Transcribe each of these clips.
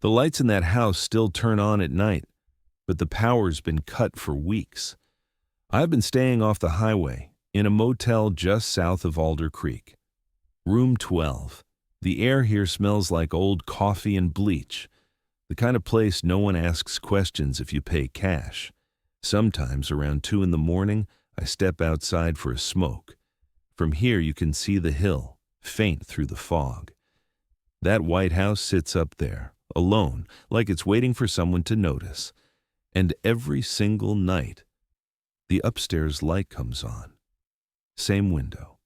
The lights in that house still turn on at night, but the power's been cut for weeks. I've been staying off the highway, in a motel just south of Alder Creek. Room 12. The air here smells like old coffee and bleach, the kind of place no one asks questions if you pay cash. Sometimes around 2 in the morning, I step outside for a smoke. From here you can see the hill, faint through the fog. That white house sits up there, alone, like it's waiting for someone to notice. And every single night, the upstairs light comes on. Same window.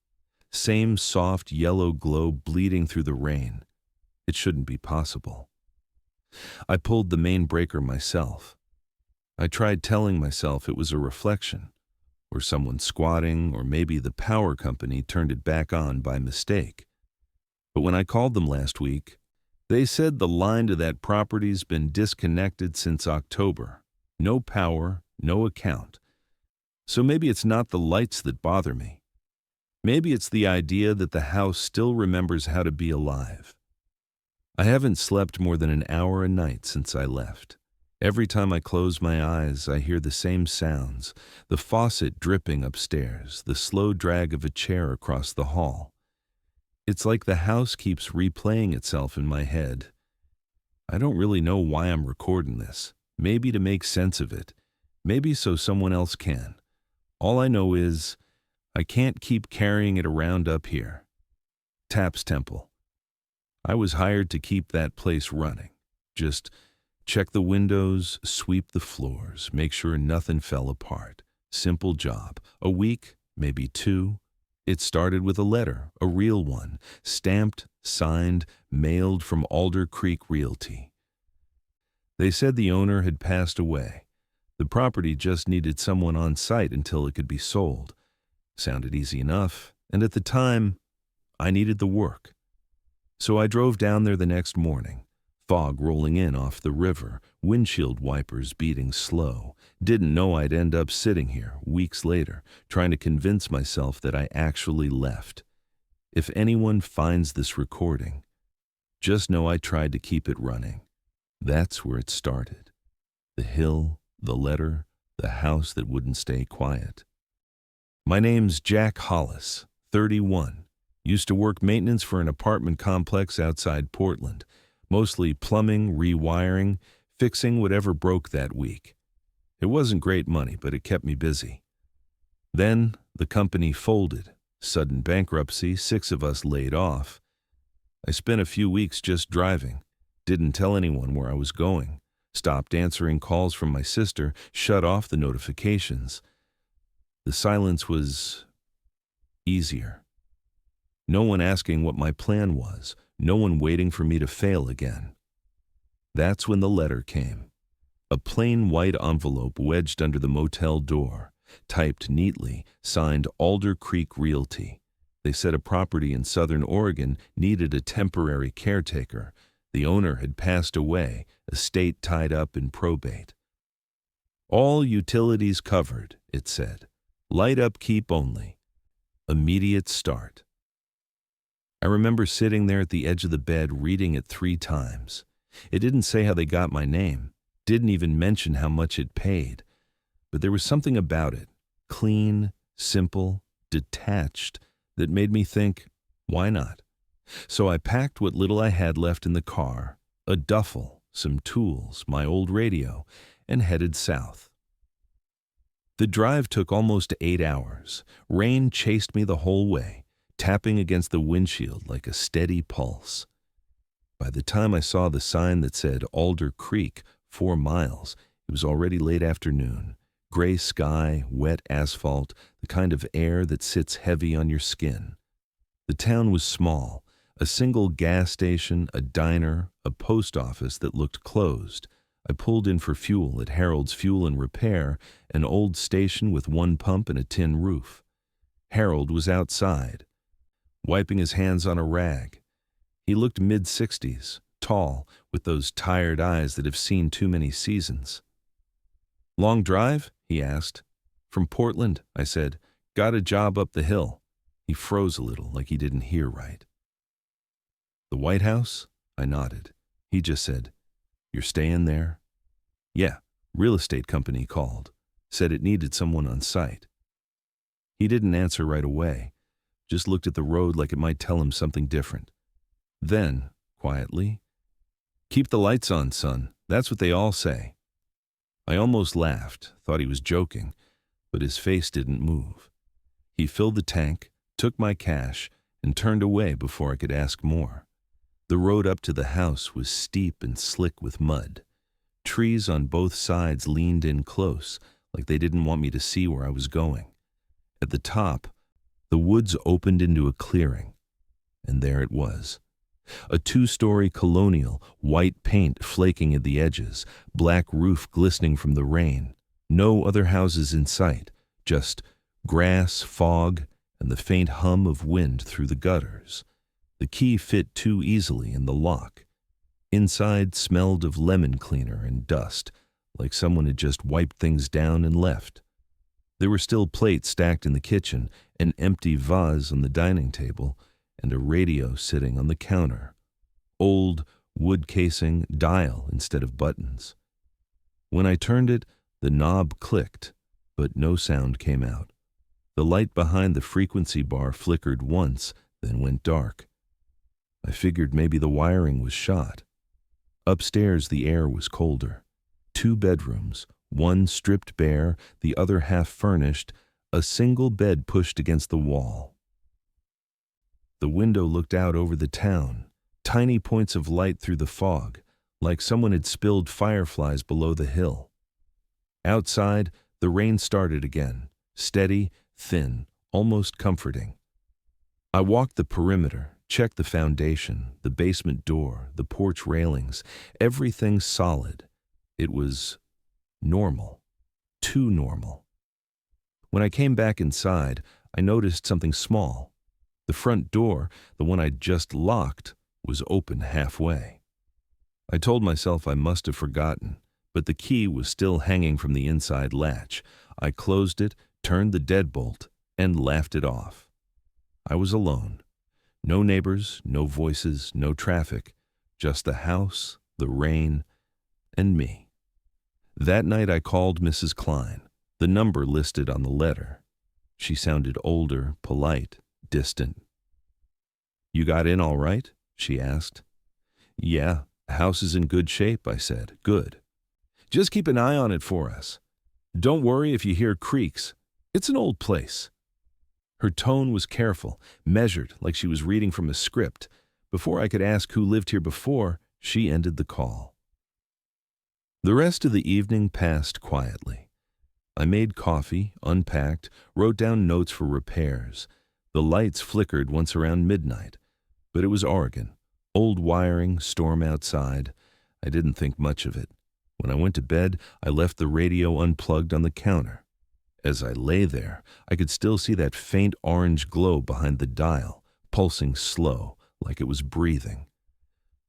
Same soft yellow glow bleeding through the rain. It shouldn't be possible. I pulled the main breaker myself. I tried telling myself it was a reflection, or someone squatting, or maybe the power company turned it back on by mistake. But when I called them last week, they said the line to that property's been disconnected since October. No power, no account. So maybe it's not the lights that bother me. Maybe it's the idea that the house still remembers how to be alive. I haven't slept more than an hour a night since I left. Every time I close my eyes, I hear the same sounds, the faucet dripping upstairs, the slow drag of a chair across the hall. It's like the house keeps replaying itself in my head. I don't really know why I'm recording this. Maybe to make sense of it. Maybe so someone else can. All I know is I can't keep carrying it around up here. Taps Temple. I was hired to keep that place running. Just check the windows, sweep the floors, make sure nothing fell apart. Simple job. A week, maybe 2. It started with a letter, a real one, stamped, signed, mailed from Alder Creek Realty. They said the owner had passed away. The property just needed someone on site until it could be sold. Sounded easy enough, and at the time, I needed the work. So I drove down there the next morning, fog rolling in off the river, windshield wipers beating slow. Didn't know I'd end up sitting here, weeks later, trying to convince myself that I actually left. If anyone finds this recording, just know I tried to keep it running. That's where it started. The hill, the letter, the house that wouldn't stay quiet. My name's Jack Hollis, 31. Used to work maintenance for an apartment complex outside Portland, mostly plumbing, rewiring, fixing whatever broke that week. It wasn't great money, but it kept me busy. Then the company folded. Sudden bankruptcy, 6 of us laid off. I spent a few weeks just driving. Didn't tell anyone where I was going. Stopped answering calls from my sister, shut off the notifications. The silence was easier. No one asking what my plan was, no one waiting for me to fail again. That's when the letter came. A plain white envelope wedged under the motel door, typed neatly, signed Alder Creek Realty. They said a property in southern Oregon needed a temporary caretaker. The owner had passed away, estate tied up in probate. All utilities covered, it said. Light upkeep only. Immediate start. I remember sitting there at the edge of the bed reading it 3 times. It didn't say how they got my name, didn't even mention how much it paid. But there was something about it, clean, simple, detached, that made me think, why not? So I packed what little I had left in the car, a duffel, some tools, my old radio, and headed south. The drive took almost 8 hours. Rain chased me the whole way, tapping against the windshield like a steady pulse. By the time I saw the sign that said Alder Creek, 4 miles, it was already late afternoon. Gray sky, wet asphalt, the kind of air that sits heavy on your skin. The town was small, a single gas station, a diner, a post office that looked closed. I pulled in for fuel at Harold's Fuel and Repair, an old station with 1 pump and a tin roof. Harold was outside, wiping his hands on a rag. He looked mid-60s, tall, with those tired eyes that have seen too many seasons. "Long drive?" he asked. "From Portland," I said. "Got a job up the hill." He froze a little, like he didn't hear right. "The White House?" I nodded. He just said, "You're staying there?" "Yeah, real estate company called. Said it needed someone on site." He didn't answer right away, just looked at the road like it might tell him something different. Then, quietly, "Keep the lights on, son. That's what they all say." I almost laughed, thought he was joking, but his face didn't move. He filled the tank, took my cash, and turned away before I could ask more. The road up to the house was steep and slick with mud. Trees on both sides leaned in close, like they didn't want me to see where I was going. At the top, the woods opened into a clearing, and there it was. A 2-story colonial, white paint flaking at the edges, black roof glistening from the rain. No other houses in sight, just grass, fog, and the faint hum of wind through the gutters. The key fit too easily in the lock. Inside smelled of lemon cleaner and dust, like someone had just wiped things down and left. There were still plates stacked in the kitchen, an empty vase on the dining table, and a radio sitting on the counter. Old, wood casing, dial instead of buttons. When I turned it, the knob clicked, but no sound came out. The light behind the frequency bar flickered once, then went dark. I figured maybe the wiring was shot. Upstairs, the air was colder. 2 bedrooms, one stripped bare, the other half furnished, a single bed pushed against the wall. The window looked out over the town, tiny points of light through the fog, like someone had spilled fireflies below the hill. Outside, the rain started again, steady, thin, almost comforting. I walked the perimeter, checked the foundation, the basement door, the porch railings, everything solid. It was normal, too normal. When I came back inside, I noticed something small. The front door, the one I'd just locked, was open halfway. I told myself I must have forgotten, but the key was still hanging from the inside latch. I closed it, turned the deadbolt, and laughed it off. I was alone. No neighbors, no voices, no traffic, just the house, the rain, and me. That night I called Mrs. Klein, the number listed on the letter. She sounded older, polite, distant. "You got in all right?" she asked. "Yeah, house is in good shape," I said. "Good. Just keep an eye on it for us. Don't worry if you hear creaks. It's an old place." Her tone was careful, measured, like she was reading from a script. Before I could ask who lived here before, she ended the call. The rest of the evening passed quietly. I made coffee, unpacked, wrote down notes for repairs. The lights flickered once around midnight, but it was Oregon. Old wiring, storm outside. I didn't think much of it. When I went to bed, I left the radio unplugged on the counter. As I lay there, I could still see that faint orange glow behind the dial, pulsing slow, like it was breathing.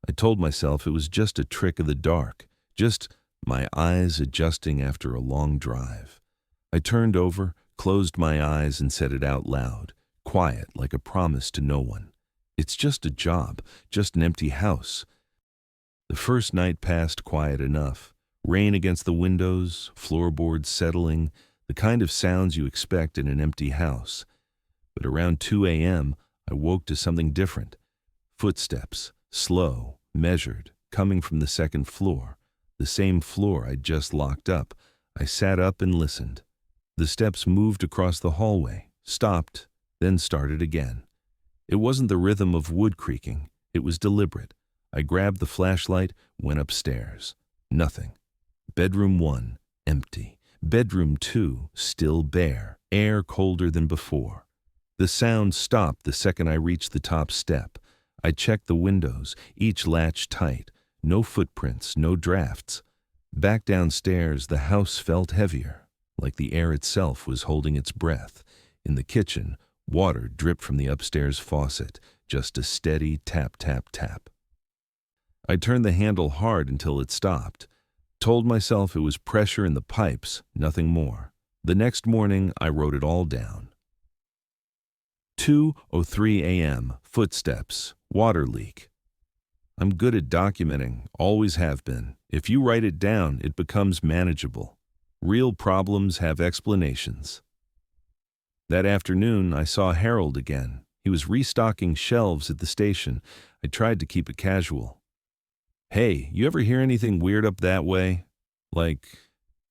I told myself it was just a trick of the dark, just my eyes adjusting after a long drive. I turned over, closed my eyes, and said it out loud, quiet like a promise to no one. It's just a job, just an empty house. The first night passed quiet enough. Rain against the windows, floorboards settling, the kind of sounds you expect in an empty house. But around 2 a.m., I woke to something different. Footsteps, slow, measured, coming from the second floor. The same floor I'd just locked up. I sat up and listened. The steps moved across the hallway, stopped, then started again. It wasn't the rhythm of wood creaking. It was deliberate. I grabbed the flashlight, went upstairs. Nothing. Bedroom 1, empty. Bedroom 2, still bare, air colder than before. The sound stopped the second I reached the top step. I checked the windows, each latch tight. No footprints, no drafts. Back downstairs, the house felt heavier, like the air itself was holding its breath. In the kitchen, water dripped from the upstairs faucet, just a steady tap, tap, tap. I turned the handle hard until it stopped. Told myself it was pressure in the pipes, nothing more. The next morning, I wrote it all down. 2:03 a.m., footsteps, water leak. I'm good at documenting, always have been. If you write it down, it becomes manageable. Real problems have explanations. That afternoon, I saw Harold again. He was restocking shelves at the station. I tried to keep it casual. "Hey, you ever hear anything weird up that way? Like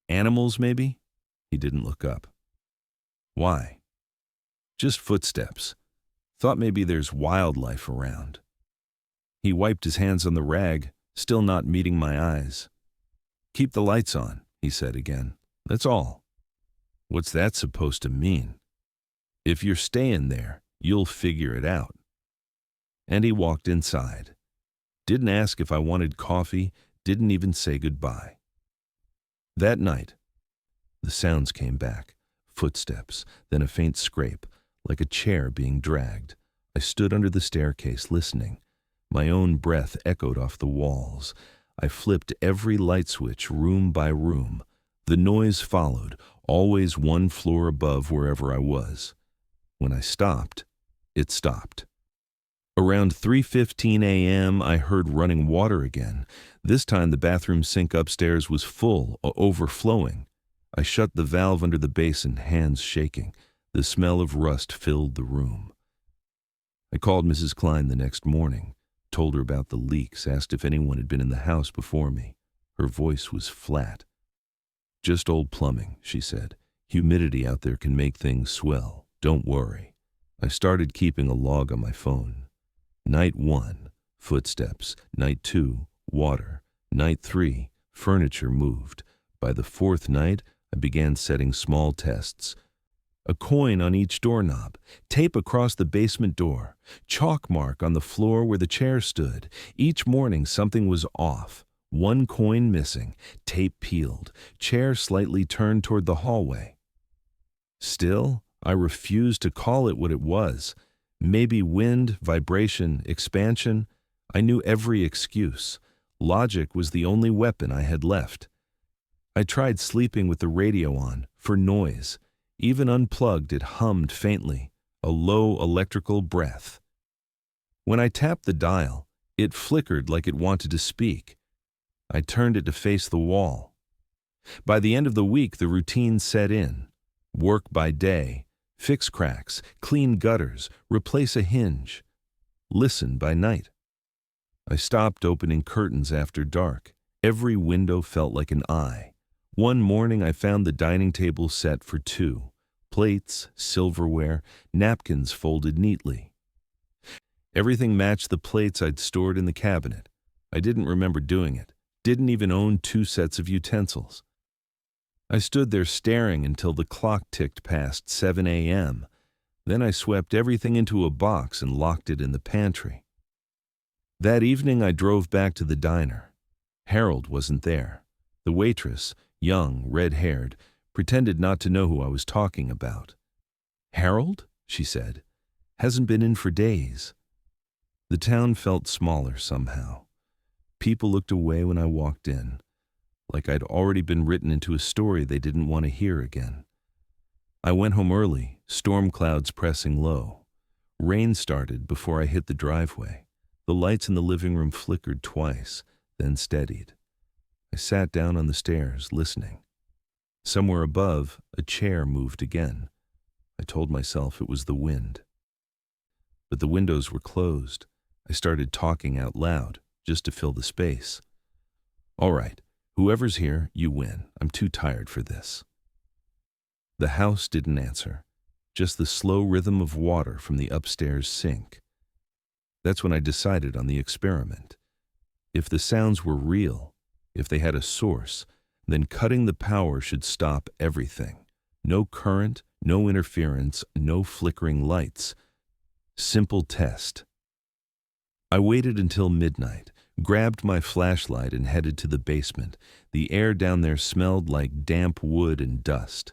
animals, maybe?" He didn't look up. "Why?" "Just footsteps. Thought maybe there's wildlife around." He wiped his hands on the rag, still not meeting my eyes. "Keep the lights on," he said again. "That's all." "What's that supposed to mean?" "If you're staying there, you'll figure it out." And he walked inside. Didn't ask if I wanted coffee, didn't even say goodbye. That night, the sounds came back. Footsteps, then a faint scrape, like a chair being dragged. I stood under the staircase listening. My own breath echoed off the walls. I flipped every light switch room by room. The noise followed, always one floor above wherever I was. When I stopped, it stopped. Around 3:15 a.m., I heard running water again. This time the bathroom sink upstairs was full, overflowing. I shut the valve under the basin, hands shaking. The smell of rust filled the room. I called Mrs. Klein the next morning, told her about the leaks, asked if anyone had been in the house before me. Her voice was flat. "Just old plumbing," she said. "Humidity out there can make things swell. Don't worry." I started keeping a log on my phone. Night 1, footsteps. Night 2, water. Night 3, furniture moved. By the 4th night, I began setting small tests. A coin on each doorknob, tape across the basement door, chalk mark on the floor where the chair stood. Each morning something was off. One coin missing, tape peeled, chair slightly turned toward the hallway. Still, I refused to call it what it was. Maybe wind, vibration, expansion. I knew every excuse. Logic was the only weapon I had left. I tried sleeping with the radio on, for noise. Even unplugged, it hummed faintly, a low electrical breath. When I tapped the dial, it flickered like it wanted to speak. I turned it to face the wall. By the end of the week, the routine set in. Work by day, fix cracks, clean gutters, replace a hinge. Listen by night. I stopped opening curtains after dark. Every window felt like an eye. One morning I found the dining table set for 2. Plates, silverware, napkins folded neatly. Everything matched the plates I'd stored in the cabinet. I didn't remember doing it. Didn't even own 2 sets of utensils. I stood there staring until the clock ticked past 7 a.m. Then I swept everything into a box and locked it in the pantry. That evening I drove back to the diner. Harold wasn't there. The waitress, young, red-haired, pretended not to know who I was talking about. "Harold?" she said. "Hasn't been in for days." The town felt smaller somehow. People looked away when I walked in, like I'd already been written into a story they didn't want to hear again. I went home early, storm clouds pressing low. Rain started before I hit the driveway. The lights in the living room flickered twice, then steadied. I sat down on the stairs, listening. Somewhere above, a chair moved again. I told myself it was the wind. But the windows were closed. I started talking out loud, just to fill the space. "All right, whoever's here, you win. I'm too tired for this." The house didn't answer, just the slow rhythm of water from the upstairs sink. That's when I decided on the experiment. If the sounds were real, if they had a source, then cutting the power should stop everything. No current, no interference, no flickering lights. Simple test. I waited until midnight, grabbed my flashlight and headed to the basement. The air down there smelled like damp wood and dust.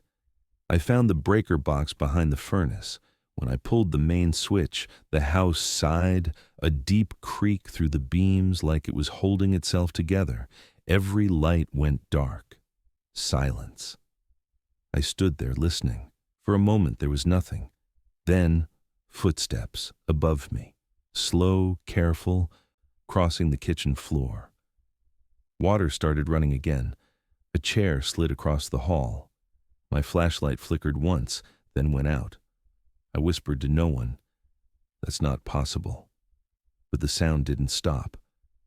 I found the breaker box behind the furnace. When I pulled the main switch, the house sighed, a deep creak through the beams like it was holding itself together. Every light went dark. Silence. I stood there listening. For a moment there was nothing. Then, footsteps above me. Slow, careful, crossing the kitchen floor. Water started running again. A chair slid across the hall. My flashlight flickered once, then went out. I whispered to no one, "That's not possible." But the sound didn't stop.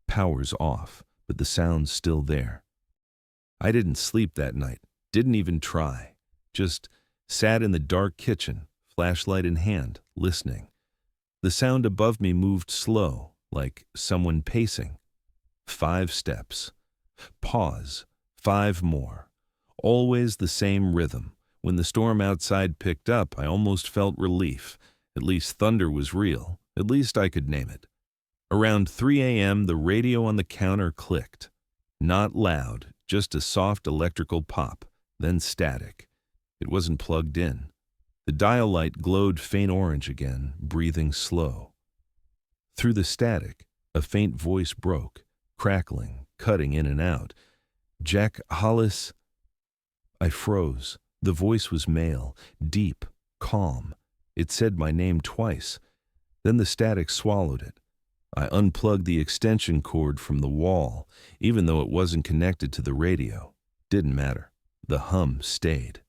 Power's off, but the sound's still there. I didn't sleep that night, didn't even try. Just sat in the dark kitchen, flashlight in hand, listening. The sound above me moved slow, like someone pacing. 5 steps. Pause. 5 more. Always the same rhythm. When the storm outside picked up, I almost felt relief. At least thunder was real. At least I could name it. Around 3 a.m., the radio on the counter clicked. Not loud, just a soft electrical pop, then static. It wasn't plugged in. The dial light glowed faint orange again, breathing slow. Through the static, a faint voice broke, crackling, cutting in and out. "Jack Hollis." I froze. The voice was male, deep, calm. It said my name twice. Then the static swallowed it. I unplugged the extension cord from the wall, even though it wasn't connected to the radio. Didn't matter. The hum stayed.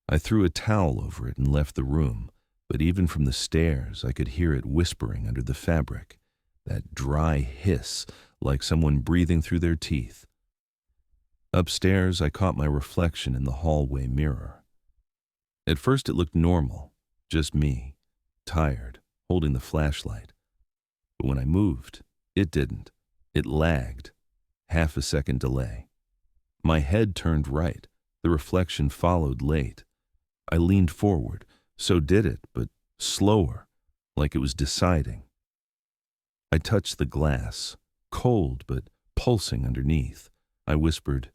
I threw a towel over it and left the room, but even from the stairs I could hear it whispering under the fabric, that dry hiss like someone breathing through their teeth. Upstairs, I caught my reflection in the hallway mirror. At first it looked normal, just me, tired, holding the flashlight. But when I moved, it didn't. It lagged. Half a second delay. My head turned right. The reflection followed late. I leaned forward. So did it, but slower, like it was deciding. I touched the glass, cold but pulsing underneath. I whispered,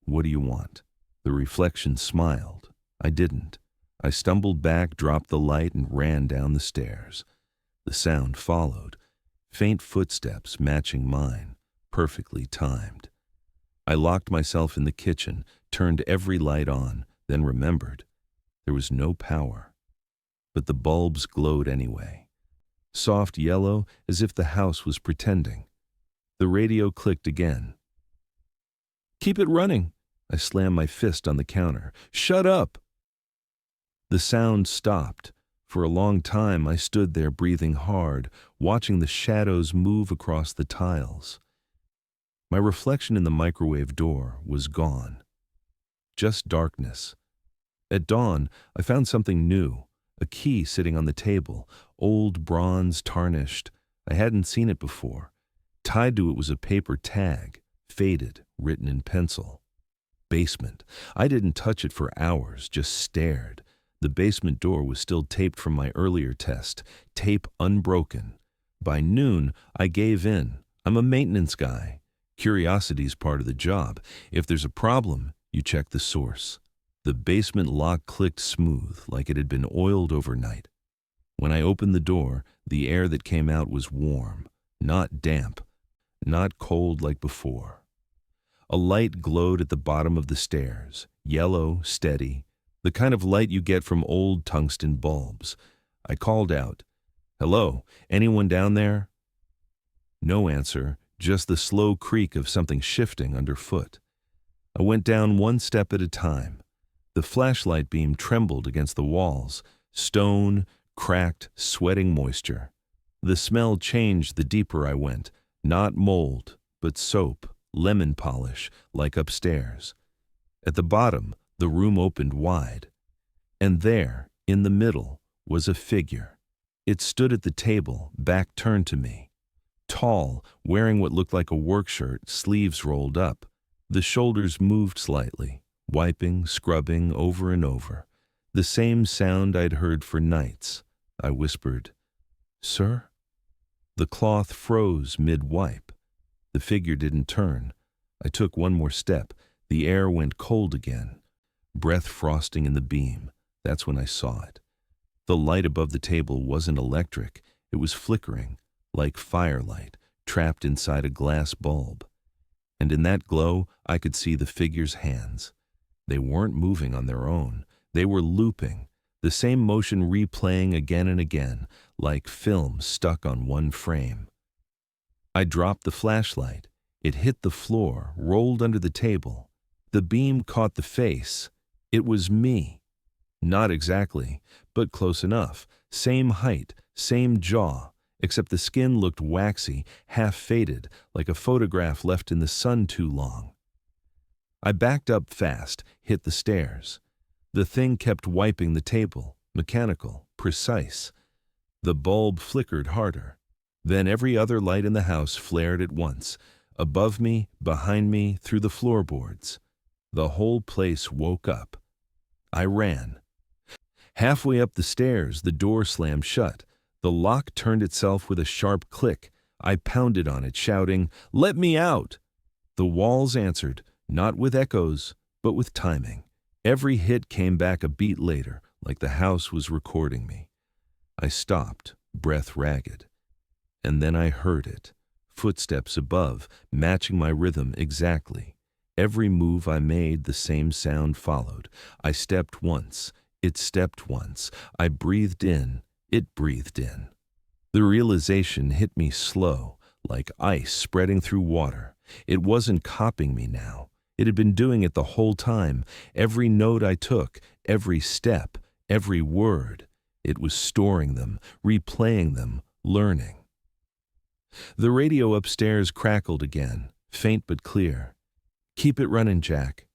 "What do you want?" The reflection smiled. I didn't. I stumbled back, dropped the light, and ran down the stairs. The sound followed, faint footsteps matching mine, perfectly timed. I locked myself in the kitchen, turned every light on, then remembered. There was no power. But the bulbs glowed anyway. Soft yellow, as if the house was pretending. The radio clicked again. "Keep it running." I slammed my fist on the counter. "Shut up!" The sound stopped. For a long time I stood there breathing hard, watching the shadows move across the tiles. My reflection in the microwave door was gone. Just darkness. At dawn, I found something new, a key sitting on the table, old bronze tarnished. I hadn't seen it before. Tied to it was a paper tag, faded, written in pencil. Basement. I didn't touch it for hours, just stared. The basement door was still taped from my earlier test, tape unbroken. By noon, I gave in. I'm a maintenance guy. Curiosity's part of the job. If there's a problem, you check the source. The basement lock clicked smooth, like it had been oiled overnight. When I opened the door, the air that came out was warm, not damp, not cold like before. A light glowed at the bottom of the stairs, yellow, steady, the kind of light you get from old tungsten bulbs. I called out, "Hello, anyone down there?" No answer, just the slow creak of something shifting underfoot. I went down one step at a time. The flashlight beam trembled against the walls, stone, cracked, sweating moisture. The smell changed the deeper I went, not mold, but soap, lemon polish, like upstairs. At the bottom, the room opened wide. And there, in the middle, was a figure. It stood at the table, back turned to me. Tall, wearing what looked like a work shirt, sleeves rolled up. The shoulders moved slightly, wiping, scrubbing over and over. The same sound I'd heard for nights. I whispered, "Sir?" The cloth froze mid-wipe. The figure didn't turn. I took one more step. The air went cold again. Breath frosting in the beam. That's when I saw it. The light above the table wasn't electric. It was flickering, like firelight, trapped inside a glass bulb. And in that glow, I could see the figure's hands. They weren't moving on their own. They were looping, the same motion replaying again and again, like film stuck on one frame. I dropped the flashlight. It hit the floor, rolled under the table. The beam caught the face. It was me. Not exactly, but close enough. Same height, same jaw, except the skin looked waxy, half-faded, like a photograph left in the sun too long. I backed up fast, hit the stairs. The thing kept wiping the table, mechanical, precise. The bulb flickered harder. Then every other light in the house flared at once, above me, behind me, through the floorboards. The whole place woke up. I ran. Halfway up the stairs, the door slammed shut. The lock turned itself with a sharp click. I pounded on it, shouting, "Let me out!" The walls answered, not with echoes, but with timing. Every hit came back a beat later, like the house was recording me. I stopped, breath ragged. And then I heard it. Footsteps above, matching my rhythm exactly. Every move I made, the same sound followed. I stepped once. It stepped once. I breathed in. It breathed in. The realization hit me slow, like ice spreading through water. It wasn't copying me now. It had been doing it the whole time. Every note I took, every step, every word. It was storing them, replaying them, learning. The radio upstairs crackled again, faint but clear. "Keep it running, Jack."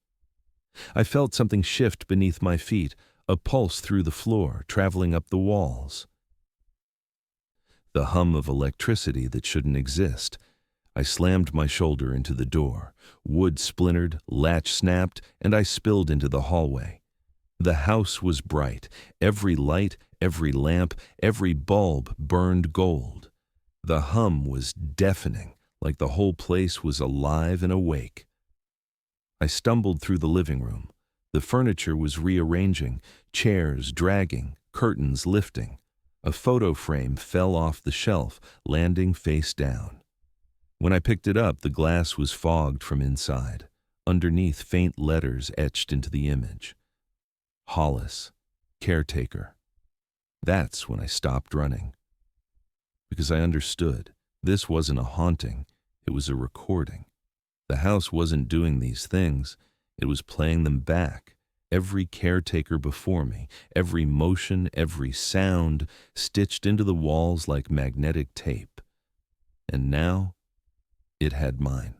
I felt something shift beneath my feet, a pulse through the floor, traveling up the walls. The hum of electricity that shouldn't exist. I slammed my shoulder into the door. Wood splintered, latch snapped, and I spilled into the hallway. The house was bright. Every light, every lamp, every bulb burned gold. The hum was deafening, like the whole place was alive and awake. I stumbled through the living room. The furniture was rearranging, chairs dragging, curtains lifting. A photo frame fell off the shelf, landing face down. When I picked it up, the glass was fogged from inside. Underneath, faint letters etched into the image. Hollis, caretaker. That's when I stopped running. Because I understood. This wasn't a haunting. It was a recording. The house wasn't doing these things. It was playing them back. Every caretaker before me, every motion, every sound, stitched into the walls like magnetic tape. And now, it had mine.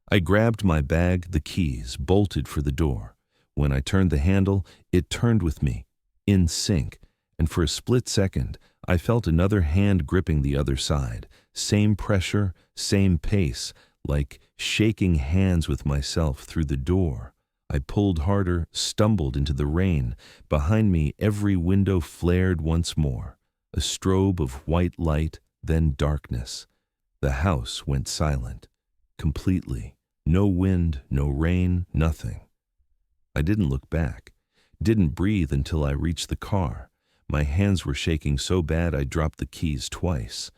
I grabbed my bag, the keys, bolted for the door. When I turned the handle, it turned with me, in sync, and for a split second, I felt another hand gripping the other side. Same pressure, same pace, like shaking hands with myself through the door. I pulled harder, stumbled into the rain. Behind me, every window flared once more. A strobe of white light, then darkness. The house went silent. Completely. No wind, no rain, nothing. I didn't look back. Didn't breathe until I reached the car. My hands were shaking so bad I dropped the keys twice.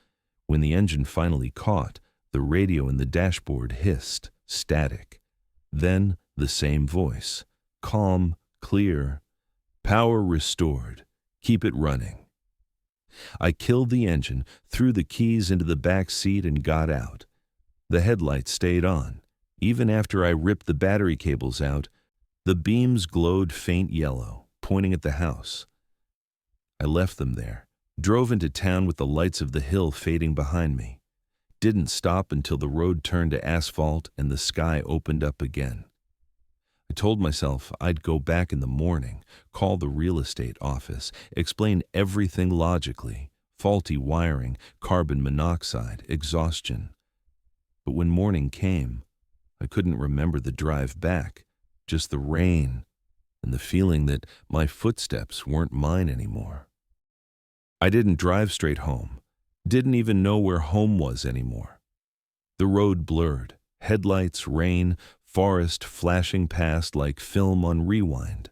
When the engine finally caught, the radio in the dashboard hissed, static. Then the same voice, calm, clear, "Power restored. Keep it running." I killed the engine, threw the keys into the back seat and got out. The headlights stayed on. Even after I ripped the battery cables out, the beams glowed faint yellow, pointing at the house. I left them there, drove into town with the lights of the hill fading behind me. Didn't stop until the road turned to asphalt and the sky opened up again. I told myself I'd go back in the morning, call the real estate office, explain everything logically, faulty wiring, carbon monoxide, exhaustion. But when morning came, I couldn't remember the drive back, just the rain and the feeling that my footsteps weren't mine anymore. I didn't drive straight home, didn't even know where home was anymore. The road blurred, headlights, rain, forest flashing past like film on rewind.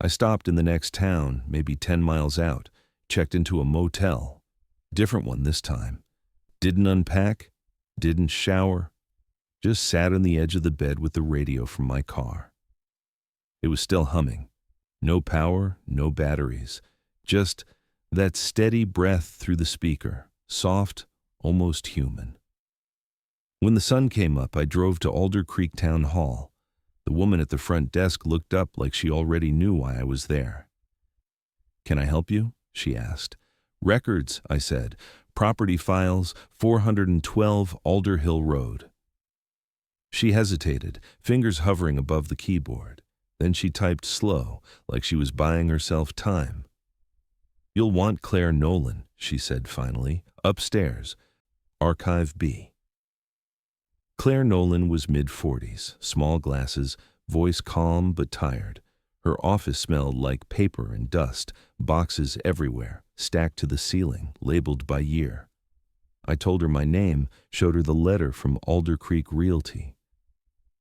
I stopped in the next town, maybe 10 miles out, checked into a motel. Different one this time. Didn't unpack, didn't shower, just sat on the edge of the bed with the radio from my car. It was still humming. No power, no batteries, just that steady breath through the speaker, soft, almost human. When the sun came up, I drove to Alder Creek Town Hall. The woman at the front desk looked up like she already knew why I was there. "Can I help you?" she asked. "Records," I said. "Property files, 412 Alder Hill Road." She hesitated, fingers hovering above the keyboard. Then she typed slow, like she was buying herself time. "You'll want Claire Nolan," she said finally. "Upstairs. Archive B." Claire Nolan was mid-40s, small glasses, voice calm but tired. Her office smelled like paper and dust, boxes everywhere, stacked to the ceiling, labeled by year. I told her my name, showed her the letter from Alder Creek Realty.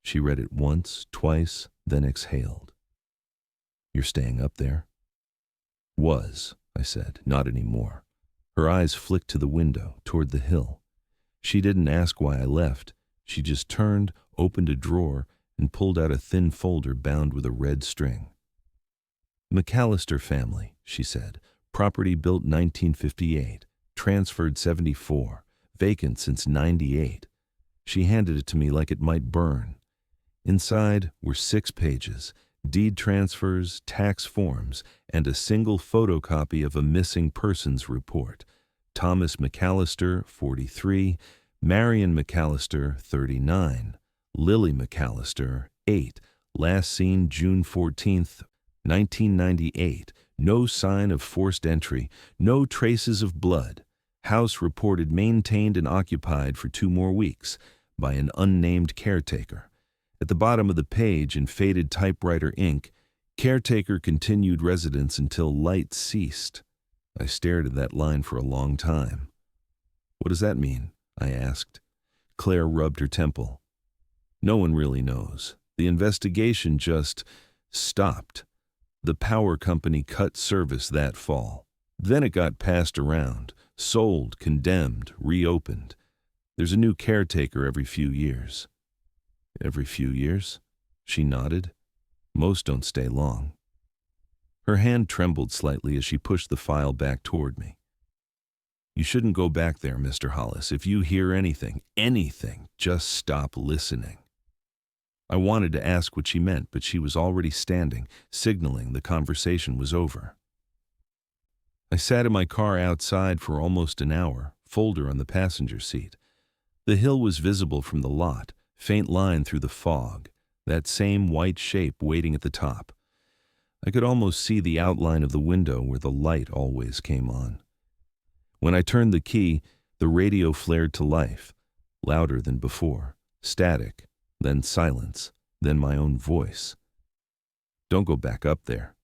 She read it once, twice, then exhaled. "You're staying up there?" "Was," I said, "not anymore." Her eyes flicked to the window, toward the hill. She didn't ask why I left. She just turned, opened a drawer, and pulled out a thin folder bound with a red string. "McAllister family," she said. "Property built 1958, transferred 74, vacant since 98. She handed it to me like it might burn. Inside were 6 pages, deed transfers, tax forms, and a single photocopy of a missing persons report. Thomas McAllister, 43, Marion McAllister, 39, Lily McAllister, 8, last seen June 14th, 1998, no sign of forced entry, no traces of blood. House reported maintained and occupied for 2 more weeks by an unnamed caretaker. At the bottom of the page, in faded typewriter ink, caretaker continued residence until light ceased. I stared at that line for a long time. "What does that mean?" I asked. Claire rubbed her temple. "No one really knows. The investigation just stopped. The power company cut service that fall. Then it got passed around, sold, condemned, reopened. There's a new caretaker every few years." "Every few years?" She nodded. "Most don't stay long." Her hand trembled slightly as she pushed the file back toward me. "You shouldn't go back there, Mr. Hollis. If you hear anything, just stop listening." I wanted to ask what she meant, but she was already standing, signaling the conversation was over. I sat in my car outside for almost an hour, folder on the passenger seat. The hill was visible from the lot, faint line through the fog, that same white shape waiting at the top. I could almost see the outline of the window where the light always came on. When I turned the key, the radio flared to life, louder than before, static, then silence, then my own voice. "Don't go back up there."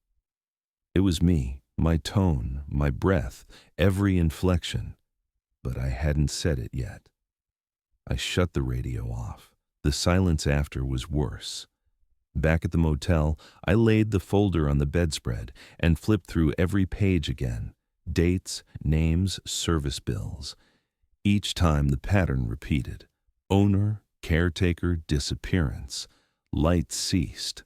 It was me, my tone, my breath, every inflection, but I hadn't said it yet. I shut the radio off. The silence after was worse. Back at the motel, I laid the folder on the bedspread and flipped through every page again. Dates, names, service bills. Each time the pattern repeated. Owner, caretaker, disappearance. Light ceased.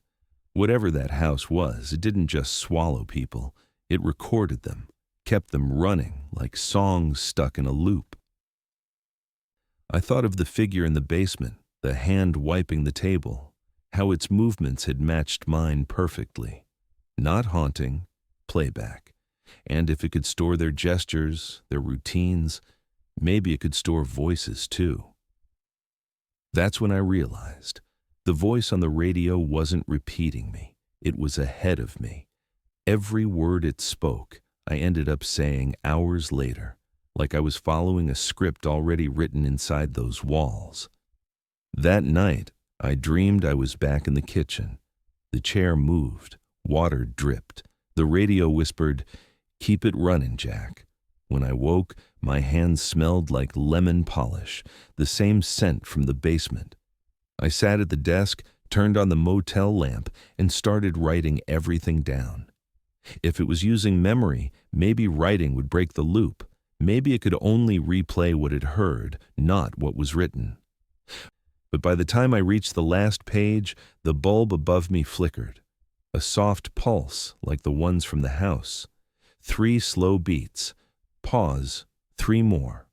Whatever that house was, it didn't just swallow people. It recorded them, kept them running like songs stuck in a loop. I thought of the figure in the basement, the hand wiping the table, how its movements had matched mine perfectly. Not haunting, playback. And if it could store their gestures, their routines, maybe it could store voices too. That's when I realized the voice on the radio wasn't repeating me. It was ahead of me. Every word it spoke, I ended up saying hours later, like I was following a script already written inside those walls. That night, I dreamed I was back in the kitchen. The chair moved, water dripped. The radio whispered, "Keep it running, Jack." When I woke, my hands smelled like lemon polish, the same scent from the basement. I sat at the desk, turned on the motel lamp, and started writing everything down. If it was using memory, maybe writing would break the loop. Maybe it could only replay what it heard, not what was written. But by the time I reached the last page, the bulb above me flickered. A soft pulse, like the ones from the house. 3 slow beats. Pause. 3 more.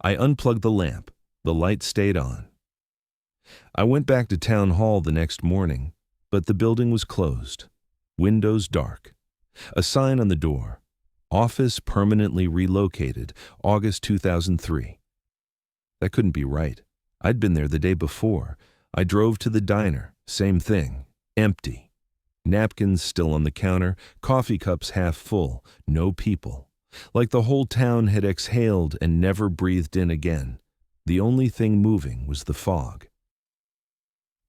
I unplugged the lamp. The light stayed on. I went back to town hall the next morning, but the building was closed. Windows dark. A sign on the door. Office permanently relocated, August 2003. That couldn't be right. I'd been there the day before. I drove to the diner. Same thing. Empty. Napkins still on the counter, coffee cups half full, no people. Like the whole town had exhaled and never breathed in again. The only thing moving was the fog.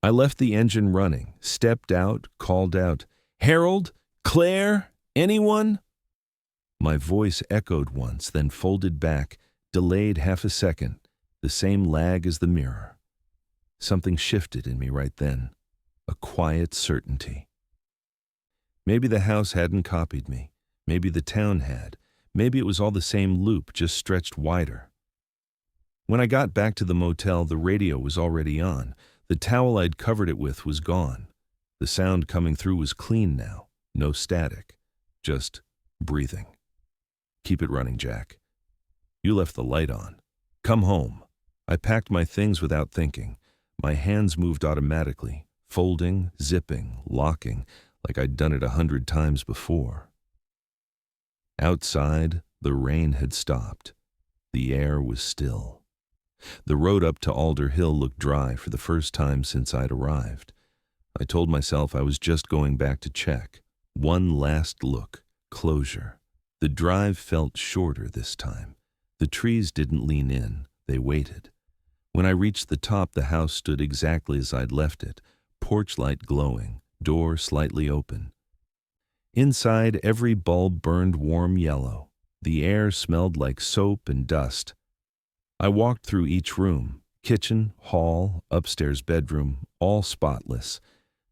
I left the engine running, stepped out, called out, "Harold? Claire? Anyone?" My voice echoed once, then folded back, delayed half a second, the same lag as the mirror. Something shifted in me right then, a quiet certainty. Maybe the house hadn't copied me. Maybe the town had. Maybe it was all the same loop, just stretched wider. When I got back to the motel, the radio was already on. The towel I'd covered it with was gone. The sound coming through was clean now, no static, just breathing. "Keep it running, Jack. You left the light on. Come home." I packed my things without thinking. My hands moved automatically, folding, zipping, locking, like I'd done it 100 times before. Outside, the rain had stopped. The air was still. The road up to Alder Hill looked dry for the first time since I'd arrived. I told myself I was just going back to check. One last look, closure. The drive felt shorter this time. The trees didn't lean in, they waited. When I reached the top, the house stood exactly as I'd left it, porch light glowing, door slightly open. Inside, every bulb burned warm yellow. The air smelled like soap and dust. I walked through each room, kitchen, hall, upstairs bedroom, all spotless.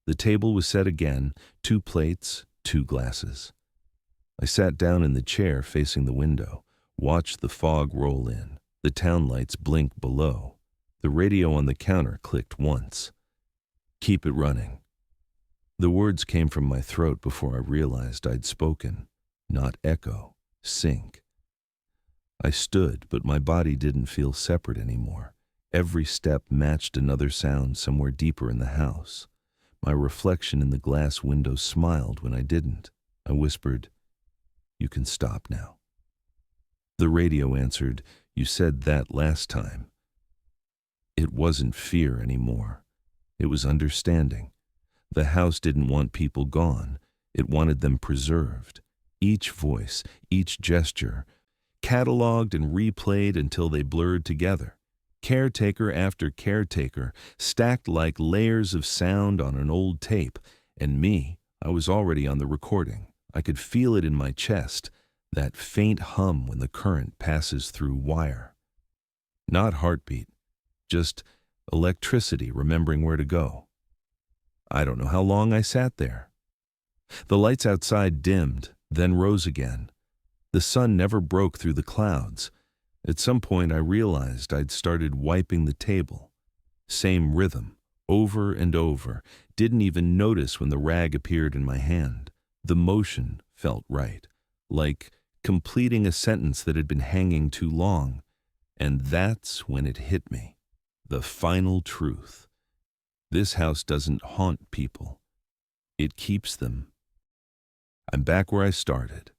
The table was set again, 2 plates, 2 glasses. I sat down in the chair facing the window, watched the fog roll in, the town lights blink below. The radio on the counter clicked once. "Keep it running." The words came from my throat before I realized I'd spoken. Not echo, sync. I stood, but my body didn't feel separate anymore. Every step matched another sound somewhere deeper in the house. My reflection in the glass window smiled when I didn't. I whispered, "You can stop now." The radio answered, "You said that last time." It wasn't fear anymore. It was understanding. The house didn't want people gone. It wanted them preserved. Each voice, each gesture, cataloged and replayed until they blurred together. Caretaker after caretaker, stacked like layers of sound on an old tape. And me, I was already on the recording. I could feel it in my chest, that faint hum when the current passes through wire. Not heartbeat, just electricity remembering where to go. I don't know how long I sat there. The lights outside dimmed, then rose again. The sun never broke through the clouds. At some point I realized I'd started wiping the table. Same rhythm, over and over. Didn't even notice when the rag appeared in my hand. The motion felt right, like completing a sentence that had been hanging too long. And that's when it hit me. The final truth. This house doesn't haunt people. It keeps them. I'm back where I started.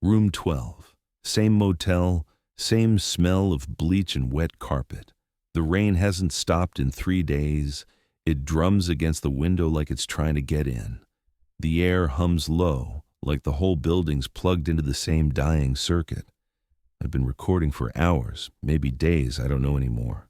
Room 12. Same motel, same smell of bleach and wet carpet. The rain hasn't stopped in 3 days. It drums against the window like it's trying to get in. The air hums low, like the whole building's plugged into the same dying circuit. I've been recording for hours, maybe days, I don't know anymore.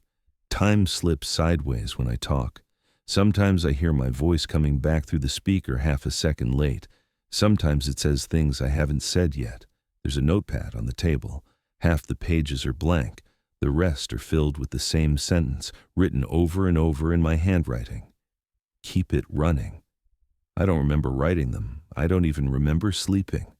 Time slips sideways when I talk. Sometimes I hear my voice coming back through the speaker half a second late. Sometimes it says things I haven't said yet. There's a notepad on the table. Half the pages are blank. The rest are filled with the same sentence, written over and over in my handwriting. Keep it running. I don't remember writing them. I don't even remember sleeping.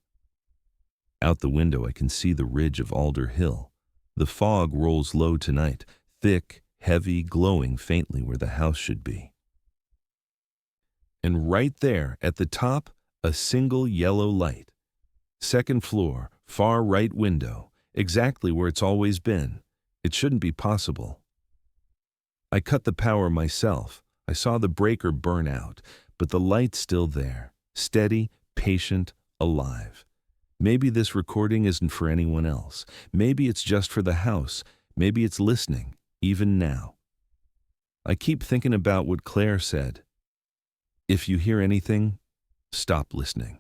Out the window I can see the ridge of Alder Hill. The fog rolls low tonight, thick, heavy, glowing faintly where the house should be. And right there, at the top, a single yellow light. Second floor, far right window. exactly where it's always been. It shouldn't be possible. I cut the power myself. I saw the breaker burn out, but the light's still there, steady, patient, alive. Maybe this recording isn't for anyone else. Maybe it's just for the house. Maybe it's listening, even now. I keep thinking about what Claire said. If you hear anything, stop listening.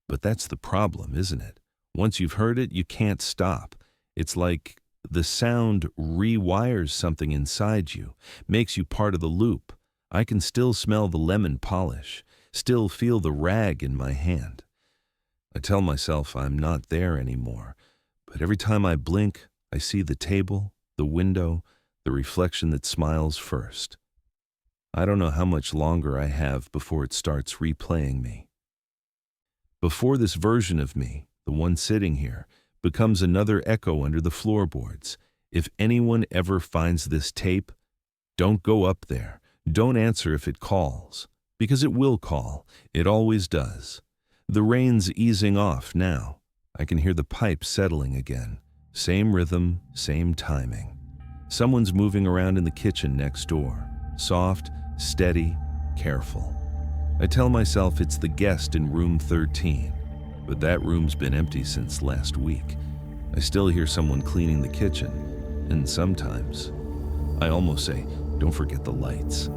But that's the problem, isn't it? Once you've heard it, you can't stop. It's like the sound rewires something inside you, makes you part of the loop. I can still smell the lemon polish, still feel the rag in my hand. I tell myself I'm not there anymore, but every time I blink, I see the table, the window, the reflection that smiles first. I don't know how much longer I have before it starts replaying me. Before this version of me, the one sitting here, becomes another echo under the floorboards. If anyone ever finds this tape, don't go up there. Don't answer if it calls, because it will call. It always does. The rain's easing off now. I can hear the pipes settling again. Same rhythm, same timing. Someone's moving around in the kitchen next door. Soft, steady, careful. I tell myself it's the guest in room 13, but that room's been empty since last week. I still hear someone cleaning the kitchen, and sometimes I almost say, don't forget the lights.